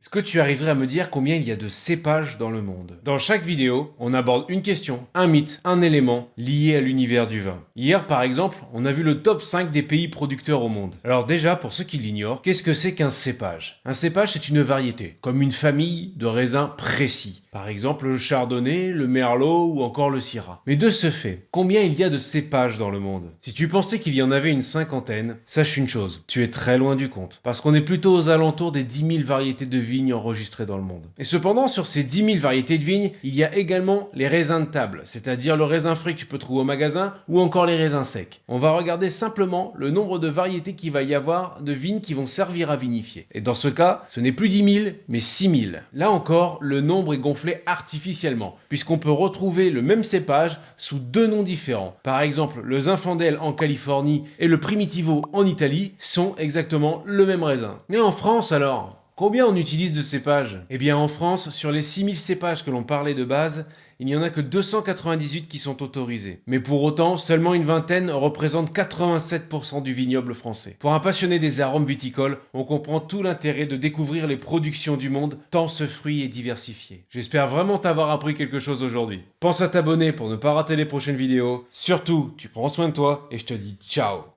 Est-ce que tu arriverais à me dire combien il y a de cépages dans le monde? Dans chaque vidéo, on aborde une question, un mythe, un élément lié à l'univers du vin. Hier, par exemple, on a vu le top 5 des pays producteurs au monde. Alors déjà, pour ceux qui l'ignorent, qu'est-ce que c'est qu'un cépage? Un cépage, c'est une variété, comme une famille de raisins précis. Par exemple, le chardonnay, le merlot ou encore le syrah. Mais de ce fait, combien il y a de cépages dans le monde? Si tu pensais qu'il y en avait une cinquantaine, sache une chose, tu es très loin du compte. Parce qu'on est plutôt aux alentours des 10 000 variétés de vignes enregistrées dans le monde. Et cependant, sur ces 10 000 variétés de vignes, il y a également les raisins de table, c'est-à-dire le raisin frais que tu peux trouver au magasin ou encore les raisins secs. On va regarder simplement le nombre de variétés qu'il va y avoir de vignes qui vont servir à vinifier. Et dans ce cas, ce n'est plus 10 000, mais 6 000. Là encore, le nombre est gonflé artificiellement, puisqu'on peut retrouver le même cépage sous deux noms différents. Par exemple, le Zinfandel en Californie et le Primitivo en Italie sont exactement le même raisin. Mais en France alors? Combien on utilise de cépages? Eh bien en France, sur les 6 000 cépages que l'on parlait de base, il n'y en a que 298 qui sont autorisés. Mais pour autant, seulement une vingtaine représentent 87% du vignoble français. Pour un passionné des arômes viticoles, on comprend tout l'intérêt de découvrir les productions du monde, tant ce fruit est diversifié. J'espère vraiment t'avoir appris quelque chose aujourd'hui. Pense à t'abonner pour ne pas rater les prochaines vidéos. Surtout, tu prends soin de toi et je te dis ciao!